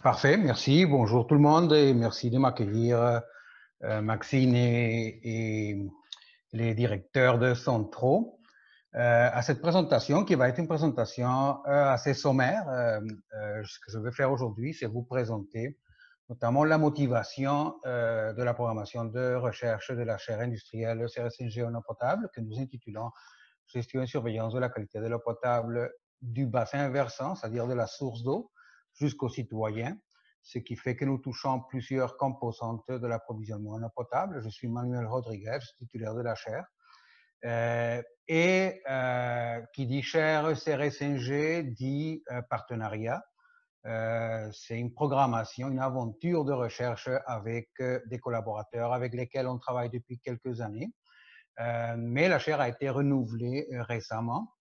Parfait, merci. Bonjour tout le monde et merci de m'accueillir, Maxine et les directeurs de Centro, à cette présentation qui va être une présentation assez sommaire. Ce que je vais faire aujourd'hui, c'est vous présenter notamment la motivation de la programmation de recherche de la chaire industrielle CRSNG en eau potable que nous intitulons Gestion et surveillance de la qualité de l'eau potable du bassin versant, c'est-à-dire de la source d'eau, jusqu'aux citoyens, ce qui fait que nous touchons plusieurs composantes de l'approvisionnement en eau potable. Je suis Manuel Rodriguez, titulaire de la chaire. Qui dit chaire CRSNG dit partenariat. C'est une programmation, une aventure de recherche avec des collaborateurs avec lesquels on travaille depuis quelques années. Mais la chaire a été renouvelée récemment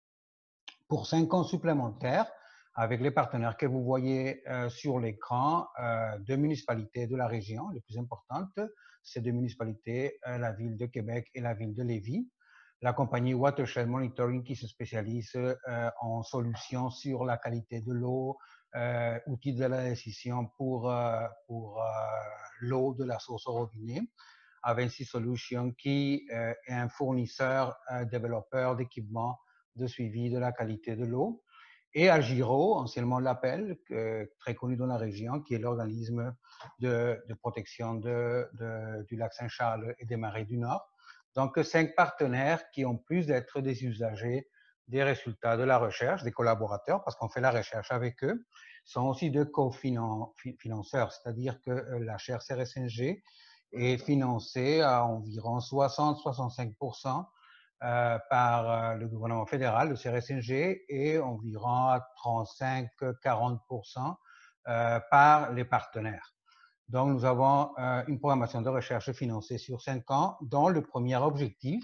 pour 5 ans supplémentaires avec les partenaires que vous voyez sur l'écran, deux municipalités de la région, les plus importantes, ces deux municipalités, la ville de Québec et la ville de Lévis. La compagnie Watershed Monitoring qui se spécialise en solutions sur la qualité de l'eau, outils de la décision pour l'eau de la source au robinet. Avancy Solutions qui est un fournisseur, développeur d'équipements de suivi de la qualité de l'eau. Et Agiro, anciennement l'Appel, très connu dans la région, qui est l'organisme de protection du lac Saint-Charles et des marais du Nord. Donc, 5 partenaires qui, en plus d'être des usagers des résultats de la recherche, des collaborateurs, parce qu'on fait la recherche avec eux, sont aussi de cofinanceurs, c'est-à-dire que la chaire CRSNG est financée à environ 60-65% par le gouvernement fédéral, le CRSNG, et environ à 35-40% par les partenaires. Donc, nous avons une programmation de recherche financée sur 5 ans, dont le premier objectif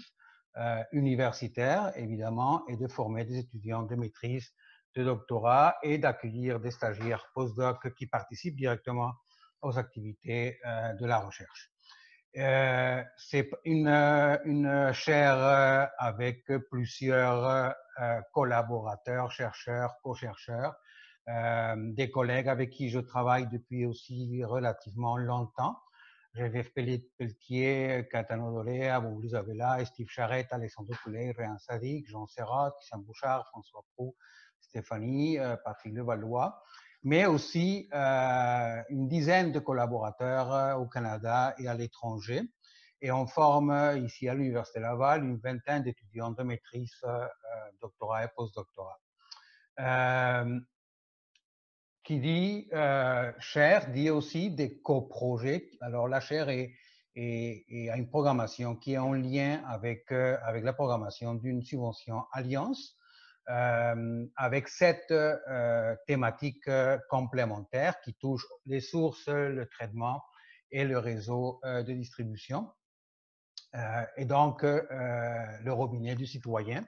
universitaire, évidemment, est de former des étudiants de maîtrise, de doctorat et d'accueillir des stagiaires postdoc qui participent directement aux activités de la recherche. C'est une chaire avec plusieurs collaborateurs, chercheurs, co-chercheurs, des collègues avec qui je travaille depuis aussi relativement longtemps. Geneviève Pelletier, Catano Dolea, vous avez là, Steve Charette, Alexandre Poulet, Réan Sadik, Jean Serrat, Christian Bouchard, François Proux, Stéphanie, Patrick Levallois, mais aussi une dizaine de collaborateurs au Canada et à l'étranger. Et on forme ici à l'Université Laval une vingtaine d'étudiants de maîtrise, doctorat et postdoctorat. Qui dit chaire dit aussi des coprojets. Alors la chaire a une programmation qui est en lien avec la programmation d'une subvention Alliance, avec 7 thématiques complémentaires qui touchent les sources, le traitement et le réseau de distribution. Et donc le robinet du citoyen.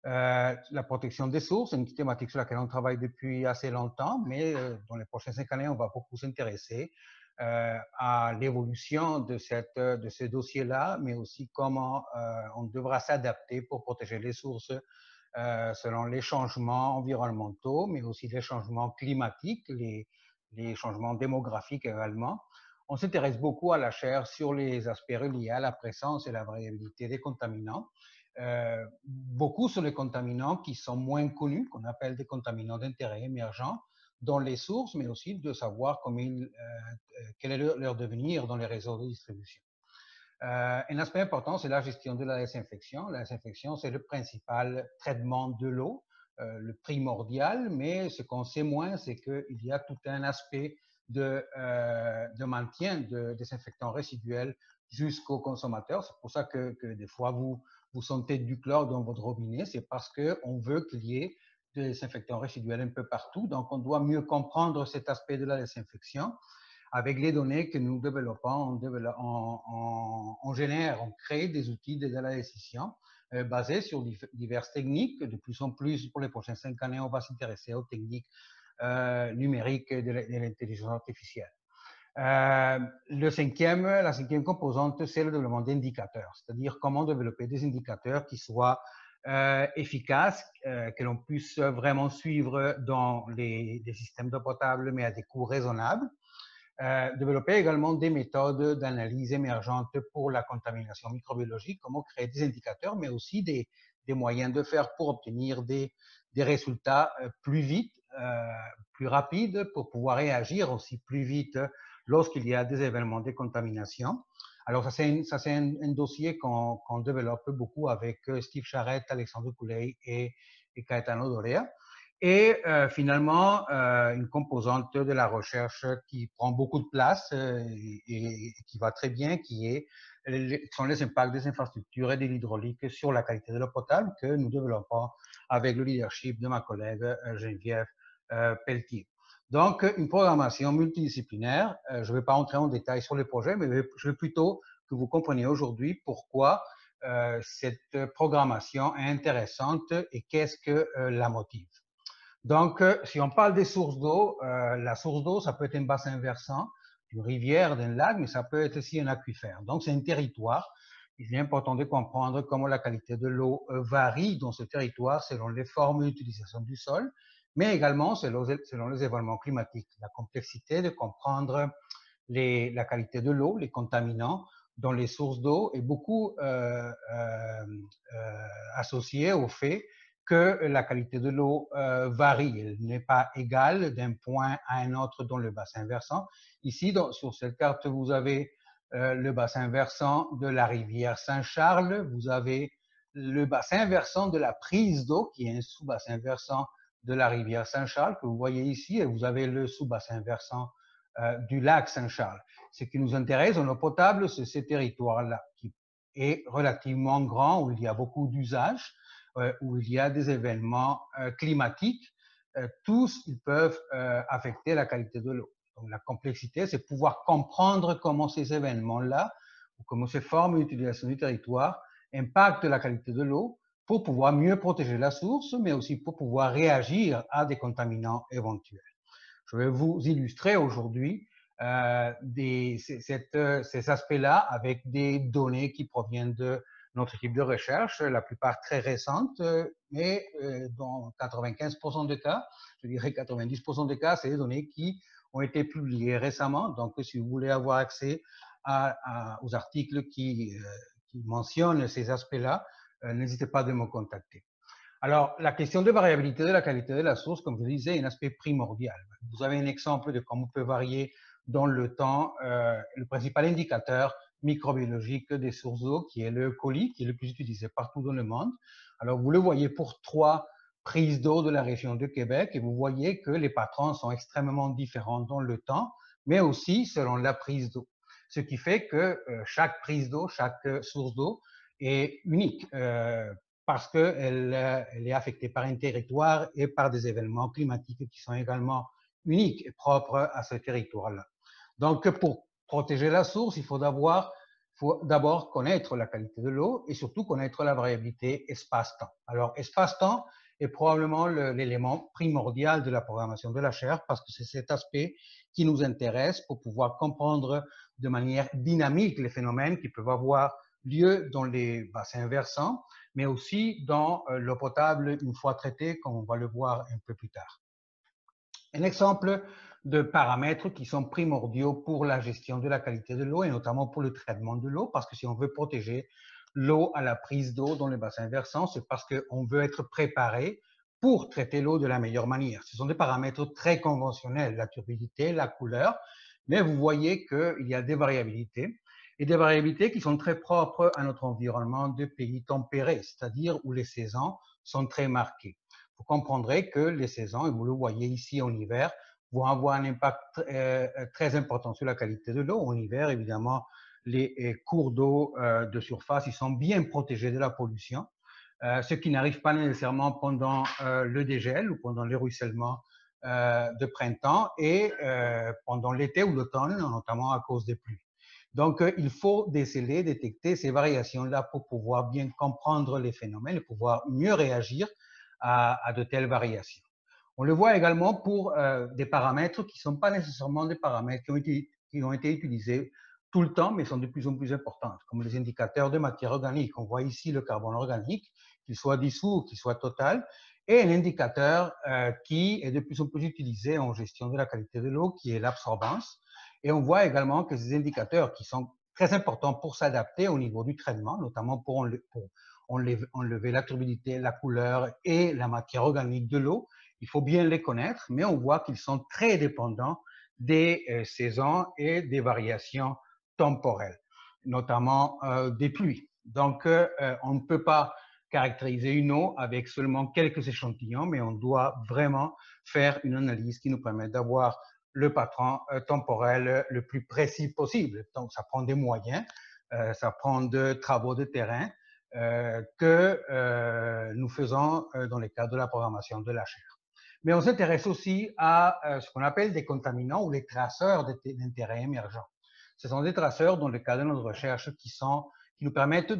La protection des sources, une thématique sur laquelle on travaille depuis assez longtemps, mais dans les prochaines 5 années, on va beaucoup s'intéresser à l'évolution de ce dossier-là, mais aussi comment on devra s'adapter pour protéger les sources selon les changements environnementaux, mais aussi les changements climatiques, les changements démographiques également. On s'intéresse beaucoup à la chaire sur les aspects reliés à la présence et la variabilité des contaminants. Beaucoup sur les contaminants qui sont moins connus, qu'on appelle des contaminants d'intérêt émergent, dans les sources, mais aussi de savoir quel est leur devenir dans les réseaux de distribution. Un aspect important, c'est la gestion de la désinfection. La désinfection, c'est le principal traitement de l'eau, le primordial, mais ce qu'on sait moins, c'est qu'il y a tout un aspect de maintien de désinfectants résiduels jusqu'au consommateur. C'est pour ça que des fois, vous sentez du chlore dans votre robinet, c'est parce qu'on veut qu'il y ait des désinfectants résiduels un peu partout. Donc, on doit mieux comprendre cet aspect de la désinfection. Avec les données que nous développons, on génère, on crée des outils de la décision basés sur diverses techniques. De plus en plus, pour les prochaines 5 années, on va s'intéresser aux techniques numériques de l'intelligence artificielle. La cinquième composante, c'est le développement d'indicateurs, c'est-à-dire comment développer des indicateurs qui soient efficace, que l'on puisse vraiment suivre dans les systèmes d'eau potable, mais à des coûts raisonnables. Développer également des méthodes d'analyse émergentes pour la contamination microbiologique, comment créer des indicateurs, mais aussi des moyens de faire pour obtenir des résultats plus vite, plus rapides, pour pouvoir réagir aussi plus vite lorsqu'il y a des événements de contamination. Alors ça, c'est un dossier qu'on développe beaucoup avec Steve Charette, Alexandre Couley et Caetano Dorea. Et finalement, une composante de la recherche qui prend beaucoup de place et qui va très bien, sont les impacts des infrastructures et de l'hydraulique sur la qualité de l'eau potable que nous développons avec le leadership de ma collègue Geneviève Pelletier. Donc, une programmation multidisciplinaire. Je ne vais pas entrer en détail sur les projets, mais je veux plutôt que vous compreniez aujourd'hui pourquoi cette programmation est intéressante et qu'est-ce que la motive. Donc, si on parle des sources d'eau, la source d'eau, ça peut être un bassin versant, une rivière, d'un lac, mais ça peut être aussi un aquifère. Donc, c'est un territoire. Il est important de comprendre comment la qualité de l'eau varie dans ce territoire selon les formes d'utilisation du sol, mais également selon les événements climatiques. La complexité de comprendre la qualité de l'eau, les contaminants dans les sources d'eau est beaucoup associée au fait que la qualité de l'eau varie. Elle n'est pas égale d'un point à un autre dans le bassin versant. Ici, sur cette carte, vous avez le bassin versant de la rivière Saint-Charles. Vous avez le bassin versant de la prise d'eau, qui est un sous-bassin versant de la rivière Saint-Charles, que vous voyez ici, et vous avez le sous-bassin versant du lac Saint-Charles. Ce qui nous intéresse en eau potable, c'est ce territoire-là, qui est relativement grand, où il y a beaucoup d'usages, où il y a des événements climatiques. Tous, ils peuvent affecter la qualité de l'eau. Donc, la complexité, c'est pouvoir comprendre comment ces événements-là, ou comment ces formes d'utilisation du territoire impactent la qualité de l'eau pour pouvoir mieux protéger la source, mais aussi pour pouvoir réagir à des contaminants éventuels. Je vais vous illustrer aujourd'hui ces aspects-là avec des données qui proviennent de notre équipe de recherche, la plupart très récentes, mais dans 95% des cas, je dirais 90% des cas, c'est des données qui ont été publiées récemment. Donc, si vous voulez avoir accès aux articles qui mentionnent ces aspects-là, n'hésitez pas à me contacter. Alors, la question de variabilité de la qualité de la source, comme je le disais, est un aspect primordial. Vous avez un exemple de comment peut varier dans le temps le principal indicateur microbiologique des sources d'eau, qui est le coli, qui est le plus utilisé partout dans le monde. Alors, vous le voyez pour 3 prises d'eau de la région de Québec, et vous voyez que les patrons sont extrêmement différents dans le temps, mais aussi selon la prise d'eau. Ce qui fait que chaque prise d'eau, chaque source d'eau est unique. Parce qu'elle est affectée par un territoire et par des événements climatiques qui sont également uniques et propres à ce territoire-là. Donc, pour protéger la source, il faut d'abord connaître la qualité de l'eau et surtout connaître la variabilité espace-temps. Alors, espace-temps est probablement l'élément primordial de la programmation de la chaire parce que c'est cet aspect qui nous intéresse pour pouvoir comprendre de manière dynamique les phénomènes qui peuvent avoir lieu dans les bassins versants, mais aussi dans l'eau potable une fois traitée, comme on va le voir un peu plus tard. Un exemple de paramètres qui sont primordiaux pour la gestion de la qualité de l'eau et notamment pour le traitement de l'eau, parce que si on veut protéger l'eau à la prise d'eau dans les bassins versants, c'est parce qu'on veut être préparé pour traiter l'eau de la meilleure manière. Ce sont des paramètres très conventionnels, la turbidité, la couleur, mais vous voyez qu'il y a des variabilités et des variabilités qui sont très propres à notre environnement de pays tempéré, c'est-à-dire où les saisons sont très marquées. Vous comprendrez que les saisons, et vous le voyez ici en hiver, vont avoir un impact très important sur la qualité de l'eau. En hiver, évidemment, les cours d'eau de surface, ils sont bien protégés de la pollution, ce qui n'arrive pas nécessairement pendant le dégel ou pendant le ruissellement de printemps et pendant l'été ou l'automne, notamment à cause des pluies. Donc, il faut détecter ces variations-là pour pouvoir bien comprendre les phénomènes et pouvoir mieux réagir à de telles variations. On le voit également pour des paramètres qui ne sont pas nécessairement des paramètres qui ont été utilisés tout le temps, mais sont de plus en plus importantes, comme les indicateurs de matière organique. On voit ici le carbone organique, qu'il soit dissous ou qu'il soit total, et un indicateur qui est de plus en plus utilisé en gestion de la qualité de l'eau, qui est l'absorbance. Et on voit également que ces indicateurs qui sont très importants pour s'adapter au niveau du traitement, notamment pour enlever la turbidité, la couleur et la matière organique de l'eau. Il faut bien les connaître, mais on voit qu'ils sont très dépendants des saisons et des variations temporelles, notamment des pluies. Donc, on ne peut pas caractériser une eau avec seulement quelques échantillons, mais on doit vraiment faire une analyse qui nous permet d'avoir le patron temporel le plus précis possible. Donc, ça prend des moyens, ça prend de travaux de terrain que nous faisons dans le cadre de la programmation de la chaire. Mais on s'intéresse aussi à ce qu'on appelle des contaminants ou les traceurs d'intérêt émergent. Ce sont des traceurs dans le cadre de notre recherche qui nous permettent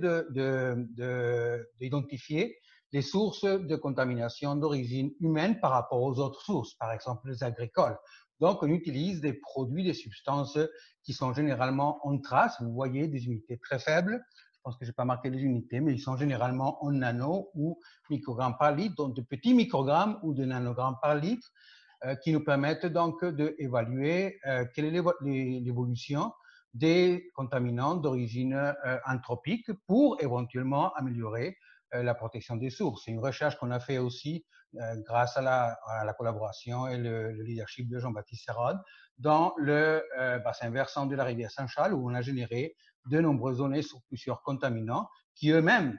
d'identifier les sources de contamination d'origine humaine par rapport aux autres sources, par exemple les agricoles. Donc, on utilise des produits, des substances qui sont généralement en trace. Vous voyez des unités très faibles. Je pense que je n'ai pas marqué les unités, mais ils sont généralement en nano ou microgrammes par litre, donc de petits microgrammes ou de nanogrammes par litre, qui nous permettent donc d'évaluer quelle est l'évolution des contaminants d'origine anthropique pour éventuellement améliorer la protection des sources. C'est une recherche qu'on a fait aussi grâce à la collaboration et le leadership de Jean-Baptiste Serrade dans le bassin versant de la rivière Saint-Charles, où on a généré de nombreuses données sur plusieurs contaminants qui eux-mêmes,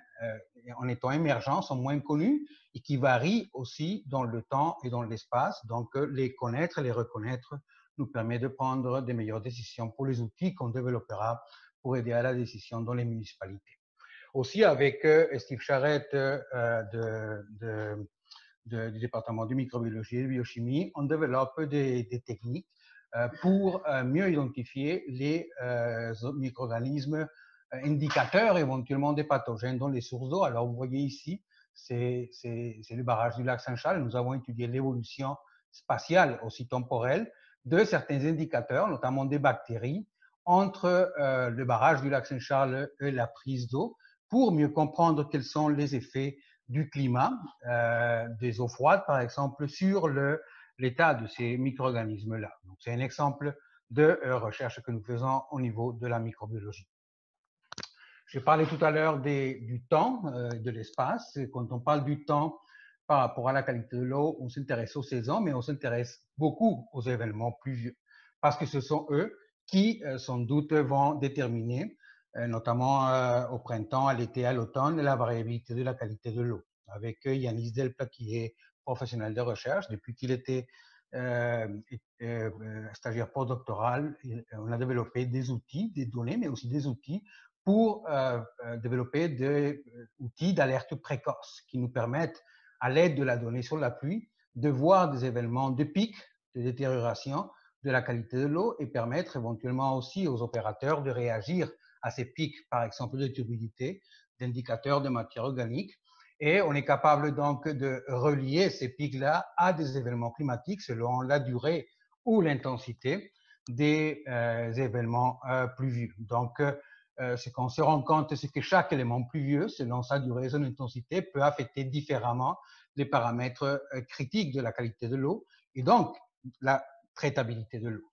en étant émergents, sont moins connus et qui varient aussi dans le temps et dans l'espace. Donc, les connaître, les reconnaître nous permet de prendre des meilleures décisions pour les outils qu'on développera pour aider à la décision dans les municipalités. Aussi, avec Steve Charette du département de microbiologie et de biochimie, on développe des techniques pour mieux identifier les micro-organismes indicateurs éventuellement des pathogènes dans les sources d'eau. Alors, vous voyez ici, c'est le barrage du lac Saint-Charles. Nous avons étudié l'évolution spatiale, aussi temporelle, de certains indicateurs, notamment des bactéries, entre le barrage du lac Saint-Charles et la prise d'eau, pour mieux comprendre quels sont les effets du climat, des eaux froides par exemple, sur l'état de ces micro-organismes-là. C'est un exemple de recherche que nous faisons au niveau de la microbiologie. J'ai parlé tout à l'heure du temps, de l'espace. Quand on parle du temps par rapport à la qualité de l'eau, on s'intéresse aux saisons, mais on s'intéresse beaucoup aux événements pluvieux, parce que ce sont eux qui, sans doute, vont déterminer, notamment au printemps, à l'été, à l'automne, la variabilité de la qualité de l'eau. Avec Yanis Delpla, qui est professionnel de recherche, depuis qu'il était stagiaire postdoctoral, on a développé des outils, des données, mais aussi des outils pour développer des outils d'alerte précoce qui nous permettent, à l'aide de la donnée sur la pluie, de voir des événements de pic, de détérioration de la qualité de l'eau et permettre éventuellement aussi aux opérateurs de réagir à ces pics, par exemple de turbidité, d'indicateurs de matière organique. Et on est capable donc de relier ces pics-là à des événements climatiques selon la durée ou l'intensité des événements pluvieux. Donc, ce qu'on se rend compte, c'est que chaque élément pluvieux, selon sa durée et son intensité, peut affecter différemment les paramètres critiques de la qualité de l'eau et donc la traitabilité de l'eau.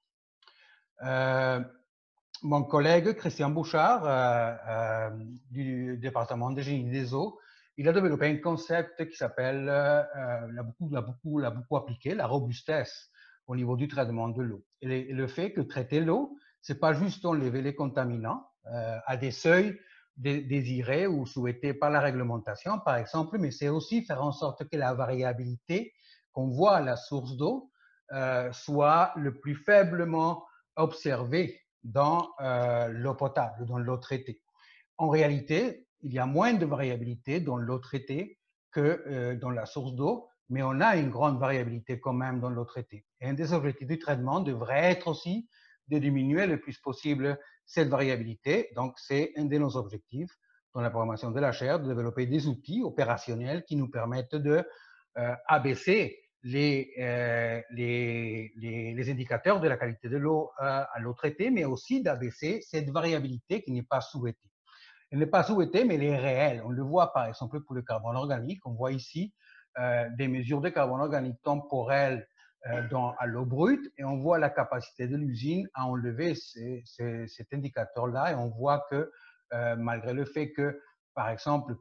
Mon collègue Christian Bouchard du département de génie des eaux, il a développé un concept qui s'appelle, l'a beaucoup appliqué, la robustesse au niveau du traitement de l'eau. Et le fait que traiter l'eau, c'est pas juste enlever les contaminants à des seuils désirés ou souhaités par la réglementation, par exemple, mais c'est aussi faire en sorte que la variabilité qu'on voit à la source d'eau soit le plus faiblement observée dans l'eau potable, dans l'eau traitée. En réalité, il y a moins de variabilité dans l'eau traitée que dans la source d'eau, mais on a une grande variabilité quand même dans l'eau traitée. Et un des objectifs du traitement devrait être aussi de diminuer le plus possible cette variabilité. Donc, c'est un de nos objectifs dans la programmation de la chaire, de développer des outils opérationnels qui nous permettent de abaisser les indicateurs de la qualité de l'eau à l'eau traitée, mais aussi d'abaisser cette variabilité qui n'est pas souhaitée. Elle n'est pas souhaitée, mais elle est réelle. On le voit par exemple pour le carbone organique. On voit ici des mesures de carbone organique temporelles à l'eau brute et on voit la capacité de l'usine à enlever cet indicateur-là et on voit que malgré le fait que, par exemple,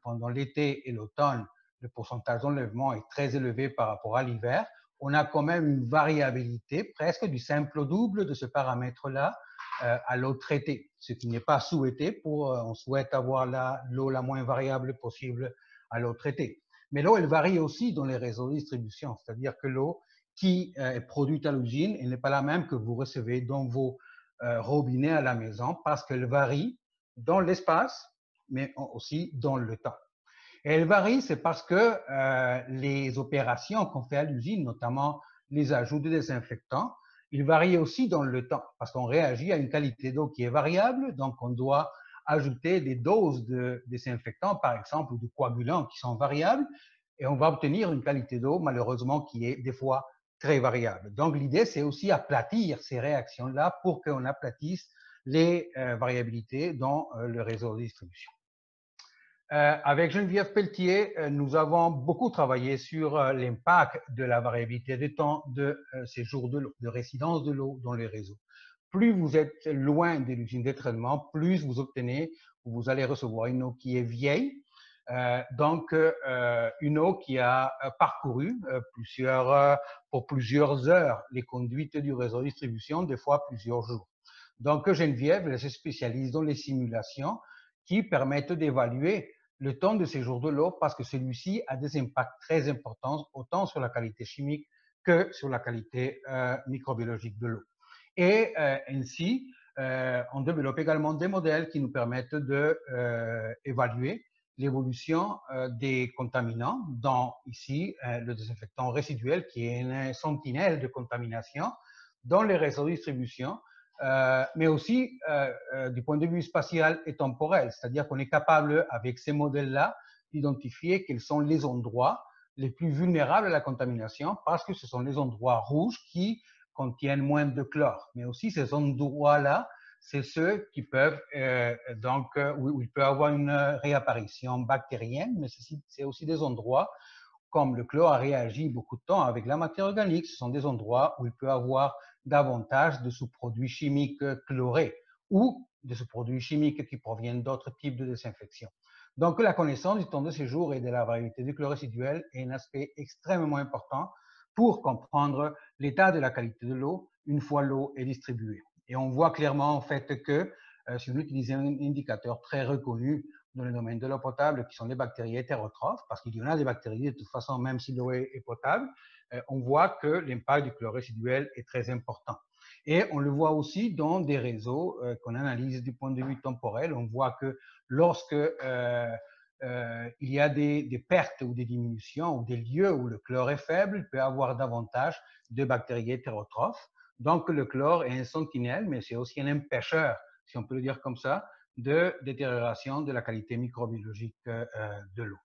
pendant l'été et l'automne, le pourcentage d'enlèvement est très élevé par rapport à l'hiver, on a quand même une variabilité presque du simple au double de ce paramètre-là à l'eau traitée, ce qui n'est pas souhaité on souhaite avoir l'eau la moins variable possible à l'eau traitée. Mais l'eau, elle varie aussi dans les réseaux de distribution, c'est-à-dire que l'eau qui est produite à l'usine, elle n'est pas la même que vous recevez dans vos robinets à la maison parce qu'elle varie dans l'espace, mais aussi dans le temps. Et elle varie, c'est parce que les opérations qu'on fait à l'usine, notamment les ajouts de désinfectants, ils varient aussi dans le temps parce qu'on réagit à une qualité d'eau qui est variable, donc on doit ajouter des doses de désinfectants, par exemple, ou de coagulants qui sont variables, et on va obtenir une qualité d'eau, malheureusement, qui est des fois très variable. Donc l'idée, c'est aussi aplatir ces réactions-là pour qu'on aplatisse les variabilités dans le réseau de distribution. Avec Geneviève Pelletier, nous avons beaucoup travaillé sur l'impact de la variabilité des temps de séjour de l'eau, de résidence de l'eau dans les réseaux. Plus vous êtes loin de l'usine de traitement, plus vous obtenez, vous allez recevoir une eau qui est vieille, donc une eau qui a parcouru pour plusieurs heures les conduites du réseau de distribution, des fois plusieurs jours. Donc Geneviève, elle se spécialise dans les simulations qui permettent d'évaluer le temps de séjour de l'eau parce que celui-ci a des impacts très importants autant sur la qualité chimique que sur la qualité microbiologique de l'eau. Et ainsi, on développe également des modèles qui nous permettent d'évaluer l'évolution des contaminants dans ici le désinfectant résiduel qui est une sentinelle de contamination dans les réseaux de distribution mais aussi du point de vue spatial et temporel, c'est-à-dire qu'on est capable, avec ces modèles-là, d'identifier quels sont les endroits les plus vulnérables à la contamination, parce que ce sont les endroits rouges qui contiennent moins de chlore. Mais aussi, ces endroits-là, c'est ceux qui peuvent, où il peut y avoir une réapparition bactérienne, mais c'est aussi des endroits comme le chlore a réagi beaucoup de temps avec la matière organique, ce sont des endroits où il peut y avoir davantage de sous-produits chimiques chlorés ou de sous-produits chimiques qui proviennent d'autres types de désinfection. Donc, la connaissance du temps de séjour et de la variabilité du chlore résiduel est un aspect extrêmement important pour comprendre l'état de la qualité de l'eau une fois l'eau est distribuée. Et on voit clairement en fait que si vous utilisez un indicateur très reconnu dans le domaine de l'eau potable, qui sont les bactéries hétérotrophes, parce qu'il y en a des bactéries de toute façon, même si l'eau est potable, on voit que l'impact du chlore résiduel est très important. Et on le voit aussi dans des réseaux qu'on analyse du point de vue temporel. On voit que lorsque il y a des pertes ou des diminutions ou des lieux où le chlore est faible, il peut y avoir davantage de bactéries hétérotrophes. Donc le chlore est un sentinelle, mais c'est aussi un empêcheur, si on peut le dire comme ça, de détérioration de la qualité microbiologique de l'eau.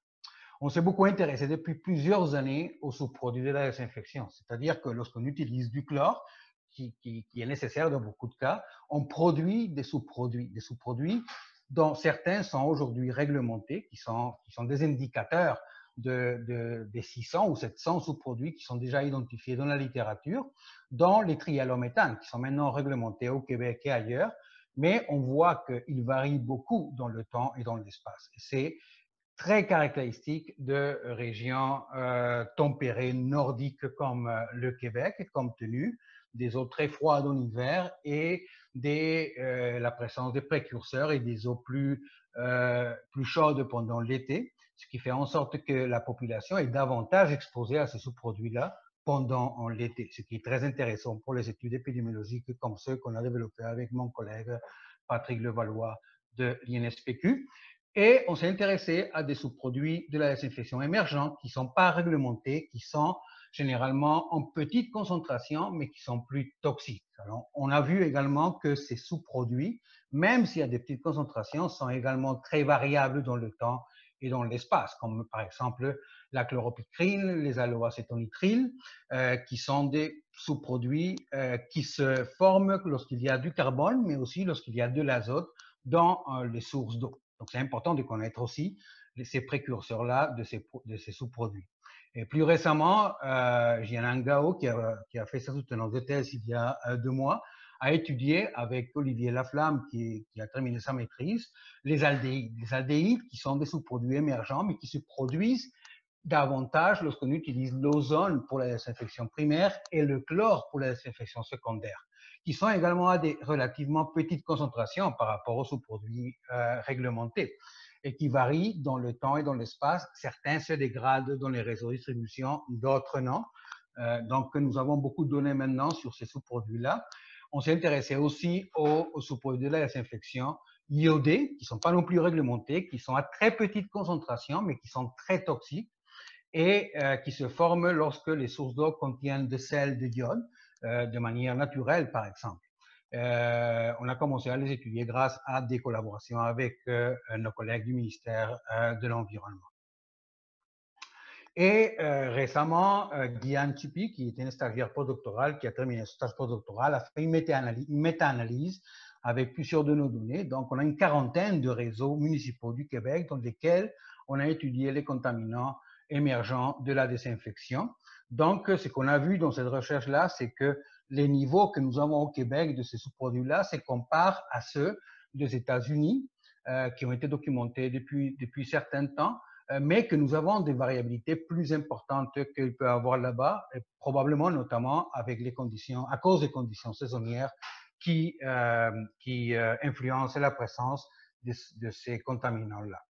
On s'est beaucoup intéressé depuis plusieurs années aux sous-produits de la désinfection, c'est-à-dire que lorsqu'on utilise du chlore, qui est nécessaire dans beaucoup de cas, on produit des sous-produits dont certains sont aujourd'hui réglementés, qui sont des indicateurs des 600 ou 700 sous-produits qui sont déjà identifiés dans la littérature, dont les trialométhanes, qui sont maintenant réglementés au Québec et ailleurs, mais on voit qu'ils varient beaucoup dans le temps et dans l'espace. C'est très caractéristique de régions tempérées nordiques comme le Québec, compte tenu des eaux très froides en hiver et la présence des précurseurs et des eaux plus chaudes pendant l'été, ce qui fait en sorte que la population est davantage exposée à ces sous-produits-là pendant l'été, ce qui est très intéressant pour les études épidémiologiques comme ceux qu'on a développées avec mon collègue Patrick Levallois de l'INSPQ. Et on s'est intéressé à des sous-produits de la désinfection émergents qui ne sont pas réglementés, qui sont généralement en petite concentration, mais qui sont plus toxiques. Alors, on a vu également que ces sous-produits, même s'il y a des petites concentrations, sont également très variables dans le temps et dans l'espace, comme par exemple la chloropycrine, les alloacétonitrile, qui sont des sous-produits qui se forment lorsqu'il y a du carbone, mais aussi lorsqu'il y a de l'azote dans les sources d'eau. Donc c'est important de connaître aussi ces précurseurs-là de ces sous-produits. Et plus récemment, Jianan Gao, qui a fait sa soutenance de thèse il y a 2 mois, a étudié avec Olivier Laflamme, qui a terminé sa maîtrise, les aldéhydes. Les aldéhydes qui sont des sous-produits émergents, mais qui se produisent davantage lorsqu'on utilise l'ozone pour la désinfection primaire et le chlore pour la désinfection secondaire, qui sont également à des relativement petites concentrations par rapport aux sous-produits réglementés et qui varient dans le temps et dans l'espace. Certains se dégradent dans les réseaux de distribution, d'autres non. Donc, nous avons beaucoup de données maintenant sur ces sous-produits-là. On s'est intéressé aussi aux sous-produits de la désinfection iodés, qui ne sont pas non plus réglementés, qui sont à très petite concentration, mais qui sont très toxiques et qui se forment lorsque les sources d'eau contiennent de sel de d'iode, de manière naturelle, par exemple. On a commencé à les étudier grâce à des collaborations avec nos collègues du ministère de l'Environnement. Et récemment, Guyane Chupi, qui était une stagiaire postdoctorale, qui a terminé son stage postdoctoral, a fait une méta-analyse avec plusieurs de nos données. Donc, on a une quarantaine de réseaux municipaux du Québec dans lesquels on a étudié les contaminants émergents de la désinfection. Donc, ce qu'on a vu dans cette recherche-là, c'est que les niveaux que nous avons au Québec de ces sous-produits-là se comparent à ceux des États-Unis, qui ont été documentés depuis certains temps, mais que nous avons des variabilités plus importantes qu'il peut avoir là-bas, probablement notamment avec les conditions, à cause des conditions saisonnières qui influencent la présence de ces contaminants-là.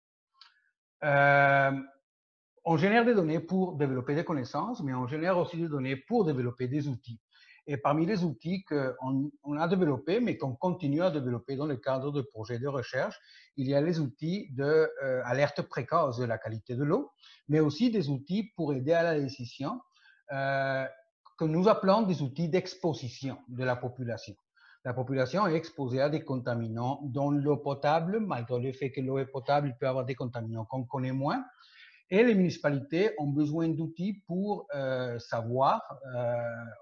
On génère des données pour développer des connaissances, mais on génère aussi des données pour développer des outils. Et parmi les outils qu'on a développés, mais qu'on continue à développer dans le cadre de projets de recherche, il y a les outils d'alerte précoce de la qualité de l'eau, mais aussi des outils pour aider à la décision, que nous appelons des outils d'exposition de la population. La population est exposée à des contaminants dans l'eau potable, malgré le fait que l'eau est potable, il peut y avoir des contaminants qu'on connaît moins. Et les municipalités ont besoin d'outils pour savoir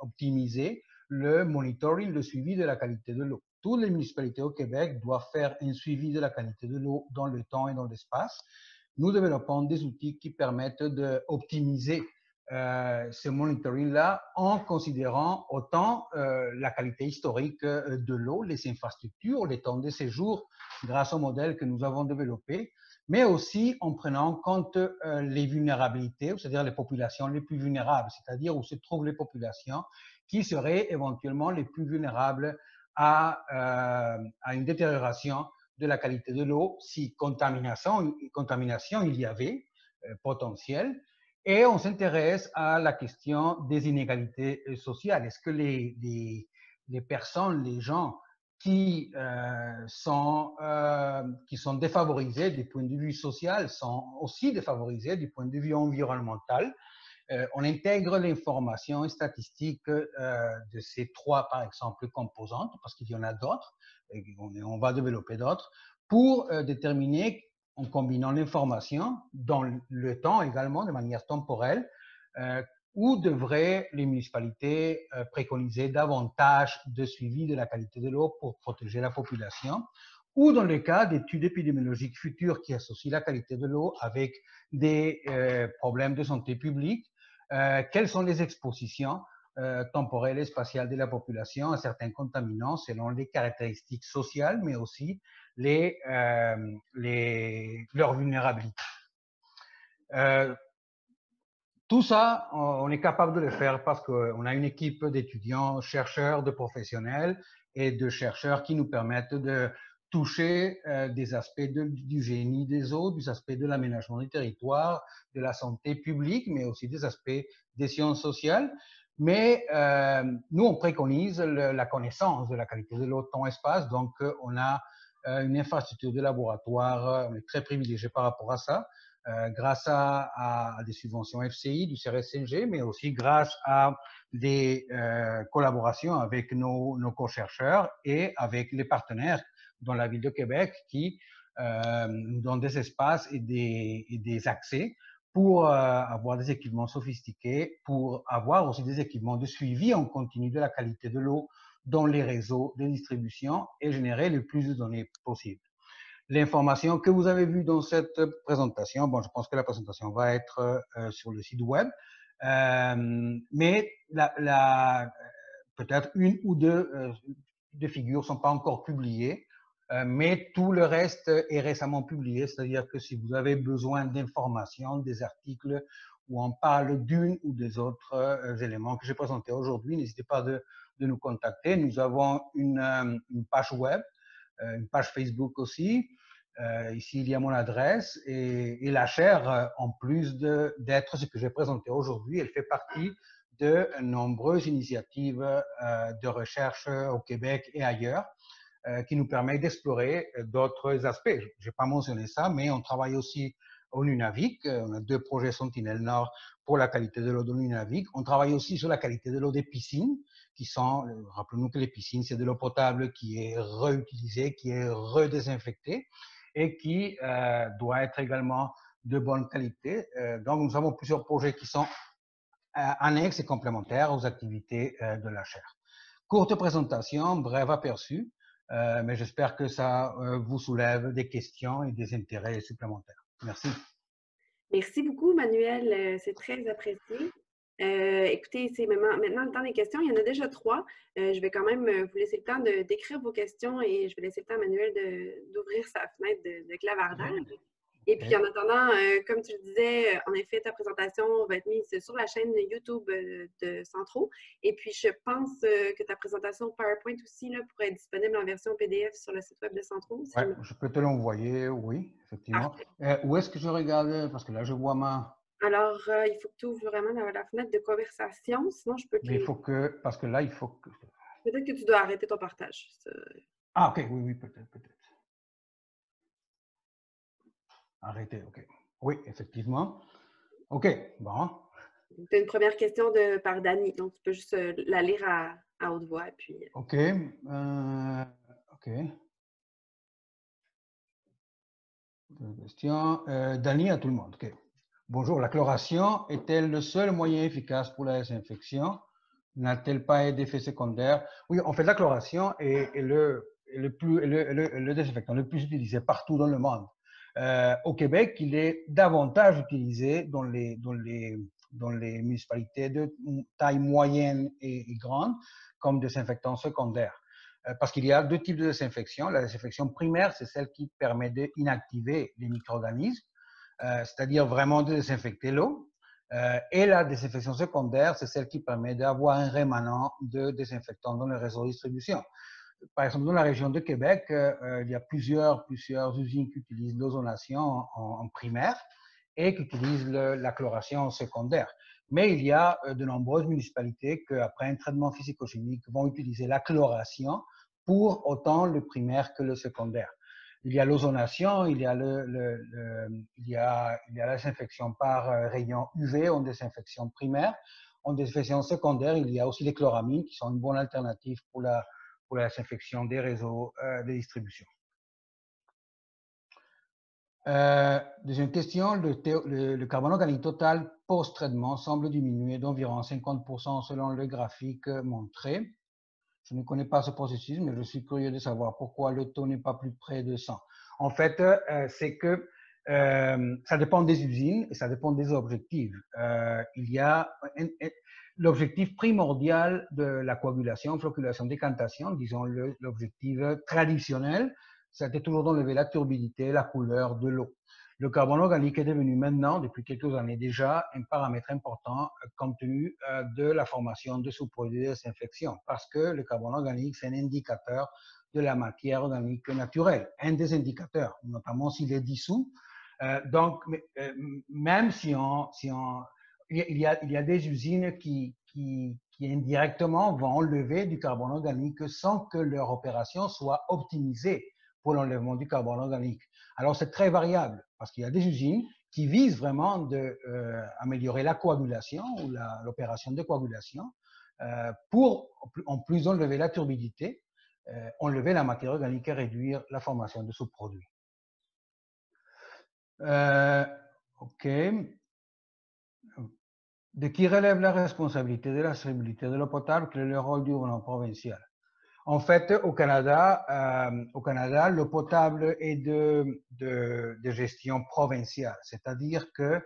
optimiser le monitoring, le suivi de la qualité de l'eau. Toutes les municipalités au Québec doivent faire un suivi de la qualité de l'eau dans le temps et dans l'espace. Nous développons des outils qui permettent d'optimiser ce monitoring-là en considérant autant la qualité historique de l'eau, les infrastructures, les temps de séjour, grâce au modèle que nous avons développé, mais aussi en prenant en compte les vulnérabilités, c'est-à-dire les populations les plus vulnérables, c'est-à-dire où se trouvent les populations qui seraient éventuellement les plus vulnérables à une détérioration de la qualité de l'eau si contamination il y avait potentielle. Et on s'intéresse à la question des inégalités sociales. Est-ce que les personnes, les gens qui sont défavorisés du point de vue social sont aussi défavorisés du point de vue environnemental? On intègre l'information statistique de ces trois, par exemple, composantes, parce qu'il y en a d'autres, et on va développer d'autres, pour déterminer, en combinant l'information dans le temps également, de manière temporelle, où devraient les municipalités préconiser davantage de suivi de la qualité de l'eau pour protéger la population, ou dans le cas d'études épidémiologiques futures qui associent la qualité de l'eau avec des problèmes de santé publique, quelles sont les expositions temporelles et spatiales de la population à certains contaminants selon les caractéristiques sociales, mais aussi leur vulnérabilité. Tout ça, on est capable de le faire parce qu'on a une équipe d'étudiants, chercheurs, de professionnels et de chercheurs qui nous permettent de toucher des aspects du génie des eaux, des aspects de l'aménagement du territoire, de la santé publique, mais aussi des aspects des sciences sociales. Mais nous, on préconise la connaissance de la qualité de l'eau temps-espace. Donc, on a une infrastructure de laboratoire, on est très privilégié par rapport à ça. Grâce à des subventions FCI, du CRSNG, mais aussi grâce à des collaborations avec nos co-chercheurs et avec les partenaires dans la ville de Québec qui nous donne des espaces et des accès pour avoir des équipements sophistiqués, pour avoir aussi des équipements de suivi en continu de la qualité de l'eau dans les réseaux de distribution et générer le plus de données possible. L'information que vous avez vue dans cette présentation, bon, je pense que la présentation va être sur le site web, mais peut-être une ou deux figures ne sont pas encore publiées, mais tout le reste est récemment publié, c'est-à-dire que si vous avez besoin d'informations, des articles où on parle d'une ou des autres éléments que j'ai présentés aujourd'hui, n'hésitez pas de nous contacter. Nous avons une page web, une page Facebook aussi. Ici, il y a mon adresse et la chaire, en plus d'être ce que j'ai présenté aujourd'hui, elle fait partie de nombreuses initiatives de recherche au Québec et ailleurs qui nous permettent d'explorer d'autres aspects. Je n'ai pas mentionné ça, mais on travaille aussi au Nunavik. On a 2 projets Sentinelle Nord pour la qualité de l'eau de Nunavik. On travaille aussi sur la qualité de l'eau des piscines, qui sont, rappelons-nous que les piscines, c'est de l'eau potable qui est réutilisée, qui est redésinfectée et qui doit être également de bonne qualité. Donc, nous avons plusieurs projets qui sont annexes et complémentaires aux activités de la chaire. Courte présentation, bref aperçu, mais j'espère que ça vous soulève des questions et des intérêts supplémentaires. Merci. Merci beaucoup, Manuel. C'est très apprécié. Écoutez, c'est maintenant le temps des questions. Il y en a déjà 3. Je vais quand même vous laisser le temps d'écrire vos questions et je vais laisser le temps à Manuel d'ouvrir sa fenêtre de clavardage. Et puis, en attendant, comme tu le disais, en effet, ta présentation va être mise sur la chaîne YouTube de Centro. Et puis, je pense que ta présentation PowerPoint aussi là, pourrait être disponible en version PDF sur le site web de Centro. Ouais, je peux te l'envoyer, oui, effectivement. Où est-ce que je regarde? Parce que là, je vois ma... Alors, il faut que tu ouvres vraiment la fenêtre de conversation, sinon je peux te Mais il faut que... Parce que là, il faut que... Peut-être que tu dois arrêter ton partage. Ah, ok, oui, oui, peut-être, peut-être. Arrêter, ok. Oui, effectivement. Ok, bon. Tu as une première question par Dani, donc tu peux juste la lire à haute voix. Puis... Ok, ok. Question. Dani à tout le monde. Okay. Bonjour, la chloration est-elle le seul moyen efficace pour la désinfection? N'a-t-elle pas d'effet secondaire? Oui, en fait, la chloration est le désinfectant le plus utilisé partout dans le monde. Au Québec, il est davantage utilisé dans les municipalités de taille moyenne et grande comme désinfectant secondaire. Parce qu'il y a 2 types de désinfection. La désinfection primaire, c'est celle qui permet d'inactiver les micro-organismes, c'est-à-dire vraiment de désinfecter l'eau. Et la désinfection secondaire, c'est celle qui permet d'avoir un rémanent de désinfectants dans le réseau de distribution. Par exemple, dans la région de Québec, il y a plusieurs usines qui utilisent l'ozonation en primaire et qui utilisent la chloration en secondaire. Mais il y a de nombreuses municipalités qui, après un traitement physico-chimique, vont utiliser la chloration pour autant le primaire que le secondaire. Il y a l'ozonation, il y a la désinfection par rayon UV en désinfection primaire. En désinfection secondaire, il y a aussi les chloramines qui sont une bonne alternative pour la désinfection des réseaux de distribution. Deuxième question, le carbone organique total post-traitement semble diminuer d'environ 50% selon le graphique montré. Je ne connais pas ce processus, mais je suis curieux de savoir pourquoi le taux n'est pas plus près de 100. En fait, c'est que ça dépend des usines et ça dépend des objectifs. Il y a l'objectif primordial de la coagulation, floculation, décantation, disons l'objectif traditionnel, c'était toujours d'enlever la turbidité, la couleur de l'eau. Le carbone organique est devenu maintenant, depuis quelques années déjà, un paramètre important compte tenu de la formation de sous-produits de désinfection, parce que le carbone organique, c'est un indicateur de la matière organique naturelle, un des indicateurs, notamment s'il est dissous. Donc, même si il y a des usines qui indirectement vont enlever du carbone organique sans que leur opération soit optimisée pour l'enlèvement du carbone organique. Alors, c'est très variable parce qu'il y a des usines qui visent vraiment d'améliorer la coagulation ou l'opération de coagulation pour, en plus d'enlever la turbidité, enlever la matière organique et réduire la formation de sous-produits. OK. De qui relève la responsabilité de la stabilité de l'eau potable? Quel est le rôle du gouvernement provincial? En fait, au Canada, l'eau potable est de gestion provinciale, c'est-à-dire que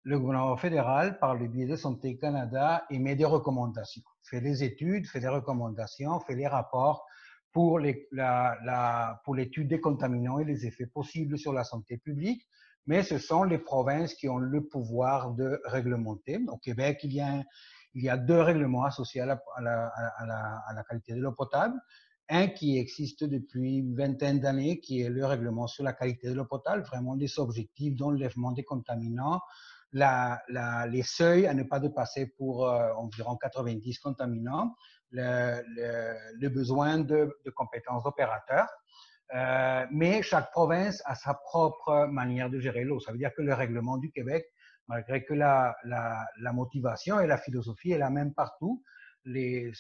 le gouvernement fédéral, par le biais de Santé Canada, émet des recommandations, fait des études, fait des recommandations, fait les rapports pour l'étude des contaminants et les effets possibles sur la santé publique, mais ce sont les provinces qui ont le pouvoir de réglementer. Au Québec, il y a deux règlements associés à la qualité de l'eau potable. Un qui existe depuis une vingtaine d'années, qui est le règlement sur la qualité de l'eau potable, vraiment des objectifs d'enlèvement des contaminants, les seuils à ne pas dépasser pour environ 90 contaminants, le besoin de compétences d'opérateurs. Mais chaque province a sa propre manière de gérer l'eau. Ça veut dire que le règlement du Québec, malgré que la motivation et la philosophie est la même partout, les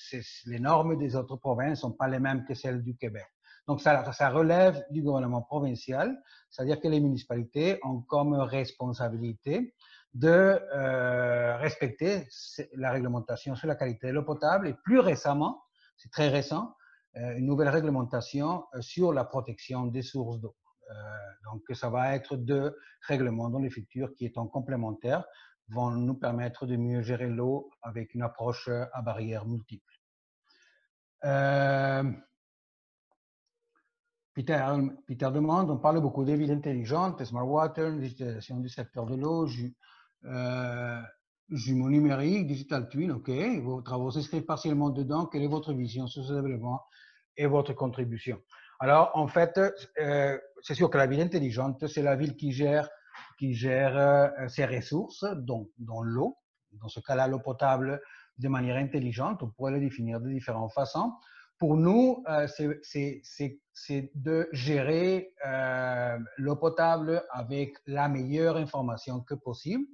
normes des autres provinces ne sont pas les mêmes que celles du Québec. Donc ça relève du gouvernement provincial, c'est-à-dire que les municipalités ont comme responsabilité de respecter la réglementation sur la qualité de l'eau potable et plus récemment, c'est très récent, une nouvelle réglementation sur la protection des sources d'eau. Donc, ça va être deux règlements dans le futur qui, étant complémentaires, vont nous permettre de mieux gérer l'eau avec une approche à barrières multiples. Peter demande, on parle beaucoup des villes intelligentes, smart water, digitalisation du secteur de l'eau, jumeaux numériques, digital twin, ok, vos travaux s'inscrivent partiellement dedans. Quelle est votre vision sur ce développement et votre contribution? Alors, en fait, c'est sûr que la ville intelligente, c'est la ville qui gère ses ressources, dont l'eau, dans ce cas-là, l'eau potable, de manière intelligente. On pourrait le définir de différentes façons. Pour nous, c'est de gérer l'eau potable avec la meilleure information que possible,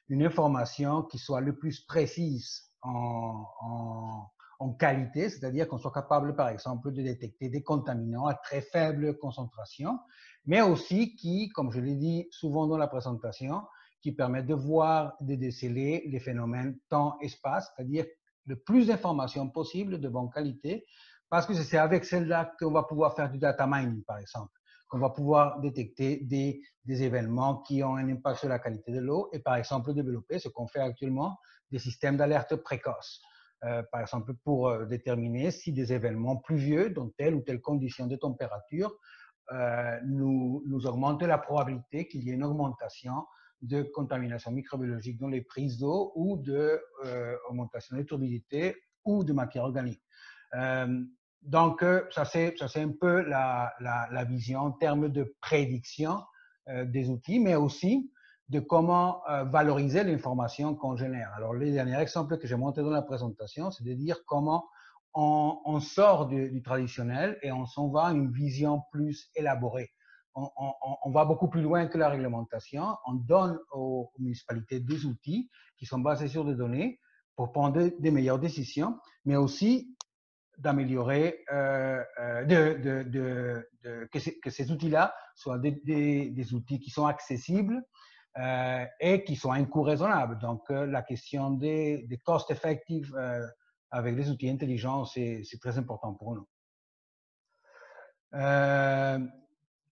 une information qui soit le plus précise en qualité, c'est-à-dire qu'on soit capable, par exemple, de détecter des contaminants à très faible concentration, mais aussi qui, comme je l'ai dit souvent dans la présentation, qui permet de voir, de déceler les phénomènes temps-espace, c'est-à-dire le plus d'informations possible de bonne qualité, parce que c'est avec celle-là qu'on va pouvoir faire du data mining, par exemple, qu'on va pouvoir détecter des événements qui ont un impact sur la qualité de l'eau et, par exemple, développer ce qu'on fait actuellement, des systèmes d'alerte précoce. Par exemple, pour déterminer si des événements pluvieux dans telle ou telle condition de température nous augmentent la probabilité qu'il y ait une augmentation de contamination microbiologique dans les prises d'eau ou d'augmentation de turbidité ou de matière organique. Donc, ça c'est un peu la vision en termes de prédiction des outils, mais aussi de comment valoriser l'information qu'on génère. Alors, les derniers exemples que j'ai montrés dans la présentation, c'est de dire comment on sort du traditionnel et on s'en va à une vision plus élaborée. On va beaucoup plus loin que la réglementation. On donne aux municipalités des outils qui sont basés sur des données pour prendre des meilleures décisions, mais aussi d'améliorer, que ces outils-là soient des outils qui sont accessibles et qui sont à un coût raisonnable. Donc, la question des cost-effective avec les outils intelligents, c'est très important pour nous.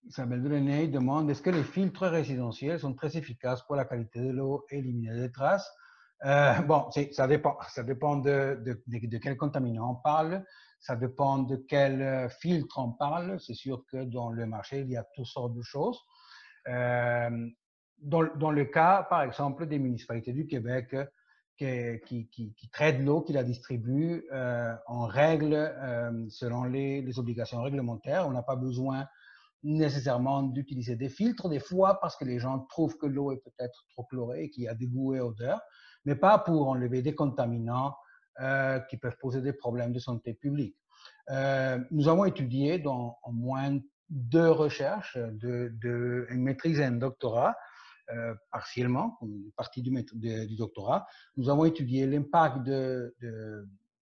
Isabelle Deleney demande, est-ce que les filtres résidentiels sont très efficaces pour la qualité de l'eau et éliminer les traces? Bon, ça dépend de quel contaminant on parle, ça dépend de quel filtre on parle. C'est sûr que dans le marché, il y a toutes sortes de choses. Dans le cas, par exemple, des municipalités du Québec qui traitent l'eau, qui la distribuent en règle selon les obligations réglementaires, on n'a pas besoin nécessairement d'utiliser des filtres, des fois parce que les gens trouvent que l'eau est peut-être trop chlorée et qu'il y a des goûts et odeurs, mais pas pour enlever des contaminants qui peuvent poser des problèmes de santé publique. Nous avons étudié dans au moins 2 recherches, une maîtrise et un doctorat, partiellement, une partie du doctorat. Nous avons étudié l'impact de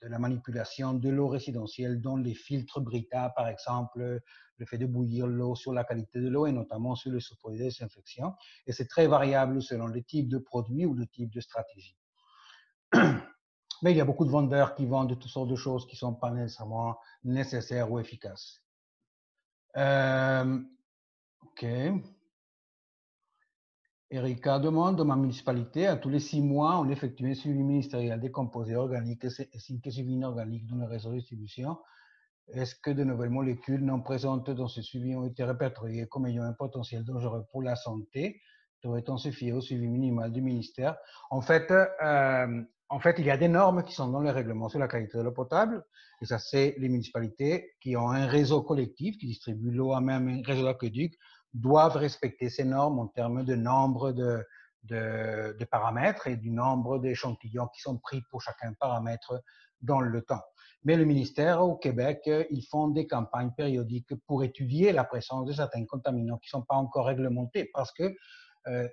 la manipulation de l'eau résidentielle dans les filtres Brita, par exemple, le fait de bouillir l'eau sur la qualité de l'eau et notamment sur les procédés de désinfection. Et c'est très variable selon le type de produit ou le type de stratégie. Mais il y a beaucoup de vendeurs qui vendent toutes sortes de choses qui ne sont pas nécessairement nécessaires ou efficaces. OK. Erika demande, dans ma municipalité, à tous les 6 mois, on effectue un suivi ministériel des composés organiques ainsi que suivi inorganique dans le réseau de distribution. Est-ce que de nouvelles molécules non présentes dans ce suivi ont été répertoriées comme ayant un potentiel dangereux pour la santé? Devrait-on se fier au suivi minimal du ministère? En fait, il y a des normes qui sont dans le règlement sur la qualité de l'eau potable. Et ça, c'est les municipalités qui ont un réseau collectif, qui distribuent l'eau à même un réseau d'aqueduc, doivent respecter ces normes en termes de nombre de paramètres et du nombre d'échantillons qui sont pris pour chacun paramètre dans le temps. Mais le ministère au Québec, ils font des campagnes périodiques pour étudier la présence de certains contaminants qui ne sont pas encore réglementés parce que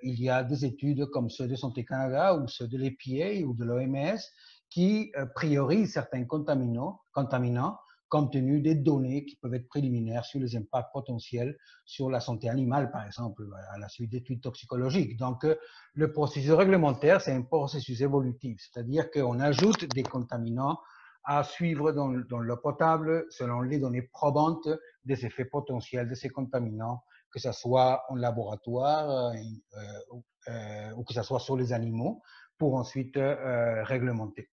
il y a des études comme ceux de Santé Canada ou ceux de l'EPA ou de l'OMS qui priorisent certains contaminants compte tenu des données qui peuvent être préliminaires sur les impacts potentiels sur la santé animale, par exemple, à la suite d'études toxicologiques. Donc, le processus réglementaire, c'est un processus évolutif, c'est-à-dire qu'on ajoute des contaminants à suivre dans l'eau potable selon les données probantes des effets potentiels de ces contaminants, que ce soit en laboratoire ou que ce soit sur les animaux, pour ensuite réglementer.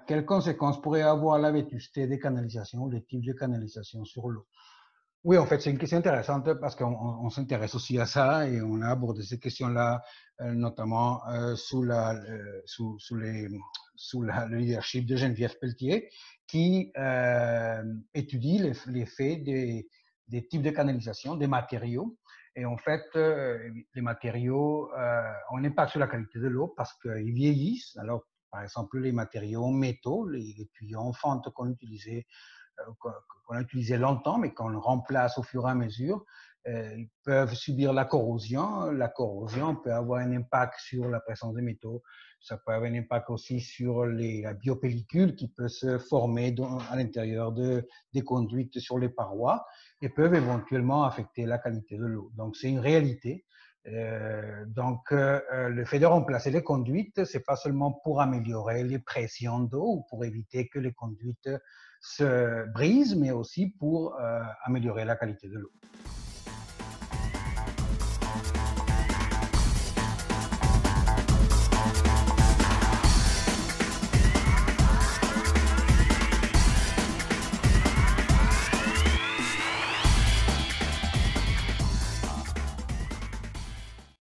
Quelles conséquences pourrait avoir la vétusté des canalisations ou des types de canalisations sur l'eau? Oui, en fait, c'est une question intéressante parce qu'on s'intéresse aussi à ça et on a abordé ces questions-là, notamment sous le leadership de Geneviève Pelletier, qui étudie l'effet des types de canalisation, des matériaux. Et en fait, les matériaux ont un impact sur la qualité de l'eau parce qu'ils vieillissent. Alors, par exemple, les matériaux en métaux, les tuyaux en fente qu'on a utilisé longtemps, mais qu'on remplace au fur et à mesure, ils peuvent subir la corrosion. La corrosion peut avoir un impact sur la présence des métaux. Ça peut avoir un impact aussi sur la biopellicule qui peut se former à l'intérieur des conduites sur les parois et peuvent éventuellement affecter la qualité de l'eau. Donc, c'est une réalité. Le fait de remplacer les conduites, c'est pas seulement pour améliorer les pressions d'eau ou pour éviter que les conduites se brisent, mais aussi pour améliorer la qualité de l'eau.